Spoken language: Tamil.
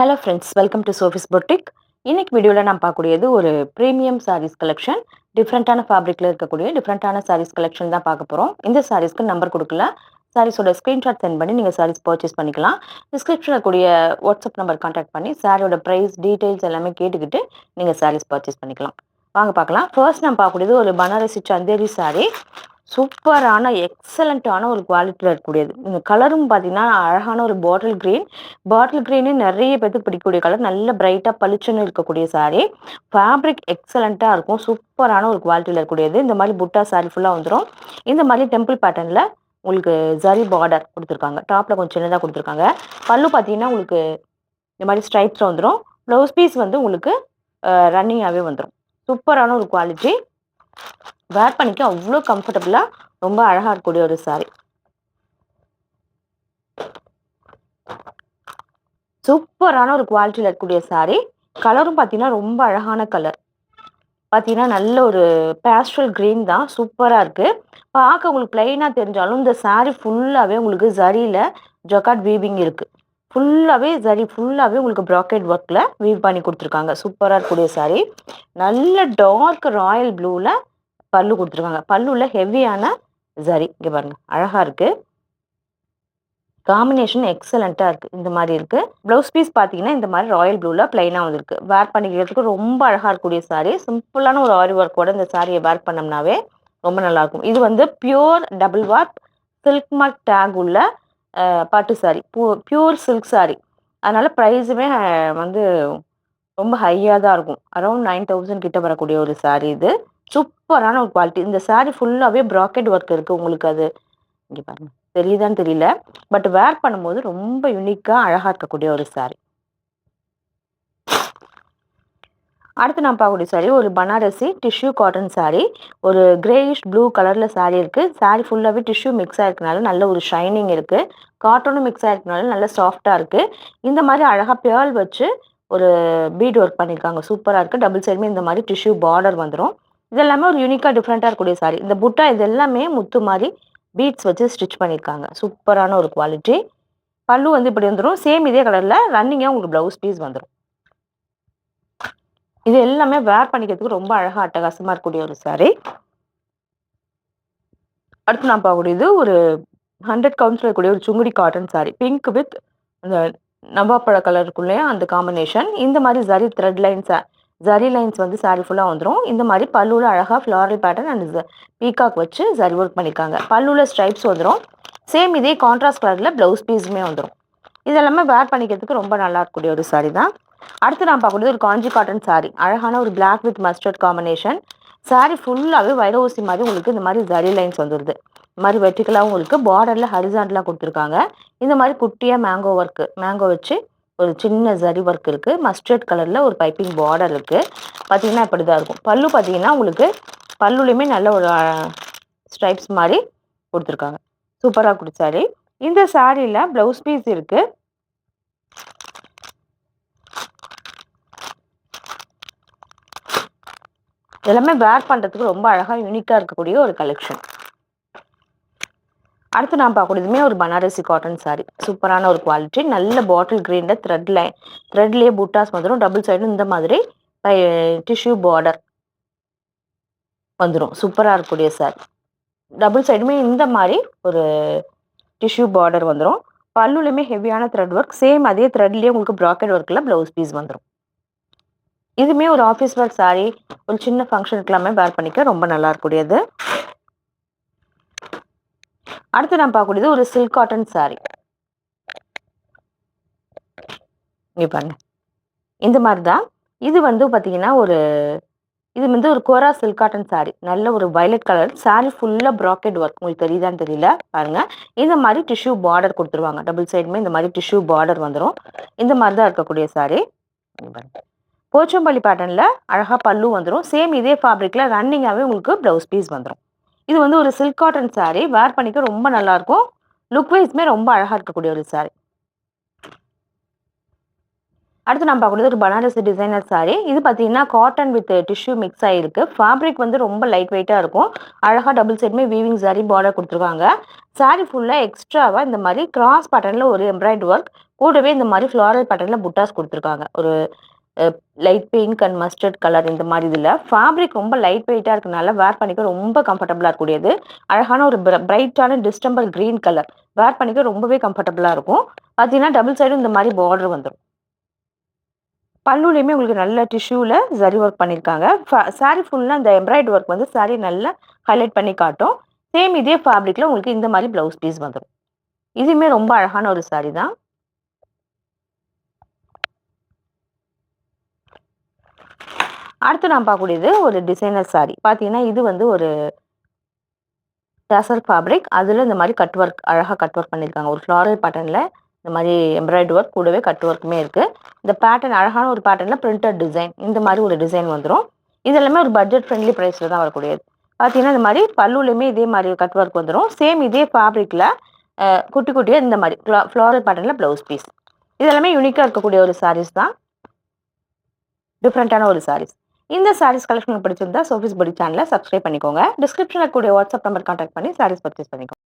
Hello friends, welcome to Sophie's boutique. இன்னைக்கு வீடியோவில் நான் பார்க்கக்கூடியது ஒரு ப்ரீமியம் சாரீஸ் கலெக்ஷன். டிஃப்ரெண்ட்டான ஃபேப்ரிக்கில் இருக்கக்கூடிய டிஃப்ரெண்ட்டான சாரீஸ் கலெக்ஷன் தான் பார்க்க போகிறோம். இந்த சாரீஸ்க்கு நம்பர் கொடுக்கல. சாரீஸோட ஸ்க்ரீன்ஷாட் சென்ட் பண்ணி நீங்கள் சாரீஸ் பர்ச்சேஸ் பண்ணிக்கலாம். டிஸ்கிரிப்ஷனில் கூடிய வாட்ஸ்அப் நம்பர் கான்டாக்ட் பண்ணி சாரியோட ப்ரைஸ் டீட்டெயில்ஸ் எல்லாமே கேட்டுக்கிட்டு நீங்கள் சாரீஸ் பர்ச்சேஸ் பண்ணிக்கலாம். வாங்க பார்க்கலாம். ஃபர்ஸ்ட் நான் பார்க்கக்கூடியது ஒரு பனாரசி சந்தேரி சாரீ. சூப்பரான எக்ஸலண்ட்டான ஒரு குவாலிட்டியில் இருக்கக்கூடியது. இந்த கலரும் பார்த்தீங்கன்னா அழகான ஒரு பாட்டில் க்ரீனே நிறைய பேருக்கு பிடிக்கக்கூடிய கலர். நல்ல பிரைட்டாக பளிச்சுன்னு இருக்கக்கூடிய சாரீ. ஃபேப்ரிக் எக்ஸலண்ட்டாக இருக்கும். சூப்பரான ஒரு குவாலிட்டியில் இருக்கக்கூடியது. இந்த மாதிரி புட்டா சாரீ ஃபுல்லாக வந்துடும். இந்த மாதிரி டெம்பிள் பேட்டர்னில் உங்களுக்கு ஜரி பார்டர் கொடுத்துருக்காங்க. டாப்பில் கொஞ்சம் சின்னதாக கொடுத்துருக்காங்க. பல்லு பார்த்தீங்கன்னா உங்களுக்கு இந்த மாதிரி ஸ்ட்ரைப்ஸில் வந்துடும். ப்ளவுஸ் பீஸ் வந்து உங்களுக்கு ரன்னிங்காகவே வந்துடும். சூப்பரான ஒரு குவாலிட்டி. வேர் பண்ணிக்க அவ்வளோ கம்ஃபர்டபுளாக ரொம்ப அழகாக இருக்கக்கூடிய ஒரு சாரீ. சூப்பரான ஒரு குவாலிட்டியில் இருக்கக்கூடிய சாரீ. கலரும் பார்த்தீங்கன்னா ரொம்ப அழகான கலர். பார்த்தீங்கன்னா நல்ல ஒரு பேஸ்டல் க்ரீன் தான். சூப்பராக இருக்குது. பார்க்க உங்களுக்கு பிளைனாக தெரிஞ்சாலும் இந்த சாரீ ஃபுல்லாகவே உங்களுக்கு ஜரியில் ஜொக்காட் வீவிங் இருக்குது. ஃபுல்லாகவே உங்களுக்கு ப்ராக்கெட் ஒர்க்கில் வீவ் பண்ணி கொடுத்துருக்காங்க. சூப்பராக இருக்கக்கூடிய சாரீ. நல்ல டார்க் ராயல் ப்ளூவில் பல்லு கொடுத்துருக்காங்க. பல்லுல ஹெவியான ஜரி இங்கே பாருங்க, அழகாக இருக்குது. காம்பினேஷன் எக்ஸலண்ட்டாக இருக்குது. இந்த மாதிரி இருக்குது. ப்ளவுஸ் பீஸ் பார்த்தீங்கன்னா இந்த மாதிரி ராயல் ப்ளூவில் ப்ளைனாக வந்துருக்கு. வேர் பண்ணிக்கிறதுக்கு ரொம்ப அழகாக இருக்கக்கூடிய சாரீ. சிம்பிளான ஒரு ஆரி ஒர்க்கோட இந்த சாரியை வேர் பண்ணோம்னாவே ரொம்ப நல்லாயிருக்கும். இது வந்து pure double warp silk mark take உள்ள பட்டு சாரீ. Pure silk sari. அதனால் ப்ரைஸுமே வந்து ரொம்ப ஹையாக தான் இருக்கும். அரௌண்ட் 9,000 கிட்ட வரக்கூடிய ஒரு சாரீ இது. சூப்பரான ஒரு குவாலிட்டி. இந்த சாரீ ஃபுல்லாகவே ப்ராக்கெட் ஒர்க் இருக்குது. உங்களுக்கு அது இங்கே பாருங்க, தெரியுதான்னு தெரியல. பட் வேர் பண்ணும்போது ரொம்ப யூனிக்காக அழகாக இருக்கக்கூடிய ஒரு சாரீ. அடுத்து நான் பார்க்கக்கூடிய சாரீ ஒரு பனாரசி டிஷ்யூ காட்டன் சாரீ. ஒரு கிரேயிஷ் ப்ளூ கலரில் சாரீ இருக்குது. சாரீ ஃபுல்லாகவே டிஷ்யூ மிக்ஸ் ஆகிருக்கனால நல்ல ஒரு ஷைனிங் இருக்குது. காட்டனும் மிக்ஸ் ஆகிருக்கனால நல்ல சாஃப்டாக இருக்குது. இந்த மாதிரி அழகாக பேர்ல் வச்சு ஒரு பீட் ஒர்க் பண்ணியிருக்காங்க. சூப்பராக இருக்குது. டபுள் சைடுமே இந்த மாதிரி டிஷ்யூ பார்டர் வந்துடும். இது எல்லாமே ஒரு யூனிக்காக டிஃப்ரெண்ட்டாக இருக்கக்கூடிய சாரீ. இந்த புட்டா இது எல்லாமே முத்து மாதிரி பீட்ஸ் வச்சு ஸ்டிச் பண்ணியிருக்காங்க. சூப்பரான ஒரு குவாலிட்டி. பல்லு வந்து இப்படி வந்துடும். சேம் இதே கலரில் ரன்னிங்காக உங்களுக்கு ப்ளவுஸ் பீஸ் வந்துடும். இது எல்லாமே வேர் பண்ணிக்கிறதுக்கு ரொம்ப அழகாக அட்டகாசமாக இருக்கக்கூடிய ஒரு சாரீ. அடுத்து நான் பார்க்கக்கூடியது ஒரு 100 கவுண்ட்ஸில் இருக்கக்கூடிய ஒரு Sungudi cotton sari. Pink with அந்த நவாப்பழ கலருக்குள்ளேயே அந்த காம்பினேஷன். இந்த மாதிரி ஜரி லைன்ஸ் வந்து சாரீ ஃபுல்லாக வந்துடும். இந்த மாதிரி பல்லுவில் அழகாக ஃப்ளாரல் பேட்டர்ன் அண்ட் பீகாக் வச்சு ஜரி ஒர்க் பண்ணியிருக்காங்க. பல்லுவில் ஸ்ட்ரைப்ஸ் வந்துடும். சேம் இதே கான்ட்ராஸ்ட் கலரில் ப்ளவுஸ் பீஸுமே வந்துடும். இதெல்லாமே வேர் பண்ணிக்கிறதுக்கு ரொம்ப நல்லா இருக்கக்கூடிய ஒரு சாரீ தான். அடுத்து நான் பார்க்கக்கூடியது ஒரு காஞ்சி காட்டன் சாரீ. அழகான ஒரு black with mustard combination. Sari ஃபுல்லாகவே வைர ஊசி மாதிரி உங்களுக்கு இந்த மாதிரி ஜரி லைன்ஸ் வந்துடுது. இந்த மாதிரி வெர்டிக்கலாகவும் உங்களுக்கு பார்டரில் ஹரிசாண்டலாக கொடுத்துருக்காங்க. இந்த மாதிரி குட்டியாக மேங்கோ வச்சு ஒரு சின்ன ஜரி ஒர்க் இருக்குது. மஸ்டர்ட் கலரில் ஒரு பைப்பிங் பார்டர் இருக்குது. பார்த்தீங்கன்னா இப்படி தான் இருக்கும். பல்லு பார்த்தீங்கன்னா உங்களுக்கு பல்லுலையுமே நல்ல ஒரு ஸ்ட்ரைப்ஸ் மாதிரி கொடுத்துருக்காங்க. சூப்பராக கொடுத்தாரு. இந்த சாரியில் ப்ளவுஸ் பீஸ் இருக்குது. எல்லாமே வேர் பண்ணுறதுக்கு ரொம்ப அழகாக யூனிக்காக இருக்கக்கூடிய ஒரு கலெக்ஷன். அடுத்து நான் பார்க்கக்கூடியதுமே ஒரு பனாரசி காட்டன் சாரீ. சூப்பரான ஒரு குவாலிட்டி. நல்ல பாட்டில் க்ரீனில் த்ரெட்லேயே புட்டாஸ் வந்துடும். டபுள் சைடும் இந்த மாதிரி டிஷ்யூ பார்டர் வந்துடும். சூப்பராக இருக்கக்கூடிய சாரீ. டபுள் சைடுமே இந்த மாதிரி ஒரு டிஷ்யூ பார்டர் வந்துடும். பல்லுலையுமே ஹெவியான த்ரெட் ஒர்க். சேம் அதே த்ரெட்லேயே உங்களுக்கு ப்ராக்கெட் ஒர்க்கில் ப்ளவுஸ் பீஸ் வந்துடும். இதுவுமே ஒரு ஆஃபீஸ் வேர் சாரீ. ஒரு சின்ன ஃபங்க்ஷனுக்குலாமே வேர் பண்ணிக்க ரொம்ப நல்லா இருக்கக்கூடியது. அடுத்து நான் பார்க்கக்கூடியது ஒரு சில்க் காட்டன் சாரீ. இங்கே பாருங்க, இந்த மாதிரி தான். இது வந்து பார்த்தீங்கன்னா இது வந்து ஒரு கோரா சில்க் காட்டன் சாரீ. நல்ல ஒரு வயலட் கலர் சாரீ. ஃபுல்லாக ப்ராக்கெட் ஒர்க். உங்களுக்கு தெரியுதான்னு தெரியல, பாருங்க. இந்த மாதிரி டிஷ்யூ பார்டர் கொடுத்துருவாங்க. டபுள் சைடுமே இந்த மாதிரி டிஷ்யூ பார்டர் வந்துடும். இந்த மாதிரி தான் இருக்கக்கூடிய சாரீ. போச்சம்பள்ளி பேட்டர்னில் அழகாக பல்லு வந்துடும். சேம் இதே ஃபேப்ரிக்கில் ரன்னிங்காகவே உங்களுக்கு ப்ளவுஸ் பீஸ் வந்துடும். இது வந்து ஒரு சில்க் காட்டன் சாரீ. வேர் பண்ணிக்க ரொம்ப நல்லாயிருக்கும். லுக் வைஸ்மே ரொம்ப அழகாக இருக்கக்கூடிய ஒரு சாரீ. அடுத்து நான் பார்க்கக்கூடியது ஒரு பனாரசி டிசைனர் சாரீ. இது பார்த்தீங்கன்னா காட்டன் வித் டிஷ்யூ மிக்ஸ் ஆகிருக்கு. ஃபேப்ரிக் வந்து ரொம்ப லைட் வெயிட்டாக இருக்கும். அழகாக டபுள் சைடுமே வீவிங் சாரீ பார்டர் கொடுத்துருக்காங்க. சாரீ ஃபுல்லாக எக்ஸ்ட்ராவாக இந்த மாதிரி கிராஸ் பேட்டர்னில் ஒரு எம்ப்ராய்டரி ஒர்க் கூடவே இந்த மாதிரி ஃப்ளாரல் பேட்டர்னில் புட்டாஸ் கொடுத்துருக்காங்க. ஒரு light pink and mustard colour இந்த மாதிரி இதில் ஃபேப்ரிக் ரொம்ப லைட் வெயிட்டாக இருக்கனால வேர் பண்ணிக்க ரொம்ப கம்ஃபர்டபுளாக இருக்கக்கூடியது. அழகான ஒரு பிரைட்டான டிஸ்டம்பர் கிரீன் கலர் வேர் பண்ணிக்க ரொம்பவே கம்ஃபர்டபுளாக இருக்கும். பார்த்தீங்கன்னா டபுள் சைடும் இந்த மாதிரி பார்டர் வந்துடும். பல்லுலையுமே உங்களுக்கு நல்ல டிஷ்யூவில் ஜரி ஒர்க் பண்ணியிருக்காங்க. சாரீ ஃபுல்லாக இந்த எம்ப்ராய்டரி ஒர்க் வந்து சாரீ நல்லா ஹைலைட் பண்ணி காட்டும். சேம் இதே ஃபேப்ரிக்கில் உங்களுக்கு இந்த மாதிரி ப்ளவுஸ் பீஸ் வந்துடும். இதுவுமே ரொம்ப அழகான ஒரு சாரீ தான். அடுத்து நான் பார்க்கக்கூடியது ஒரு டிசைனர் சாரீ. பார்த்தீங்கன்னா இது வந்து ஒரு டசர் ஃபேப்ரிக். அதில் இந்த மாதிரி கட் ஒர்க் அழகாக கட் ஒர்க் பண்ணியிருக்காங்க. ஒரு ஃப்ளாரல் பேட்டர்னில் இந்த மாதிரி எம்ப்ராய்டரி ஒர்க் கூடவே கட் ஒர்க்குமே இருக்குது. இந்த பேட்டர்ன் அழகான ஒரு பேட்டர்னில் பிரிண்டட் டிசைன் இந்த மாதிரி ஒரு டிசைன் வந்துடும். இது எல்லாமே ஒரு பட்ஜெட் ஃப்ரெண்ட்லி ப்ரைஸில் தான் வரக்கூடியது. பார்த்தீங்கன்னா இந்த மாதிரி பல்லுலையுமே இதே மாதிரி கட் ஒர்க் வந்துடும். சேம் இதே ஃபேப்ரிக்கில் குட்டி குட்டியாக இந்த மாதிரி ஃப்ளாரல் பேட்டர்னில் ப்ளவுஸ் பீஸ். இது எல்லாமே யூனிக்காக இருக்கக்கூடிய ஒரு சாரீஸ் தான். டிஃப்ரெண்ட்டான ஒரு சாரீஸ். இந்த சாரீஸ் கலெக்ஷன் பிடிச்சிருந்தா சோஃபிஸ் பொட்டிக் சேனலை சப்ஸ்கிரைப் பண்ணிக்கோங்க. டிஸ்கிரிப்ஷனில் கூடிய வாட்ஸ்அப் நம்பர் கான்டாக்ட் பண்ணி சாரீஸ் பர்ச்சேஸ் பண்ணிக்கோங்க.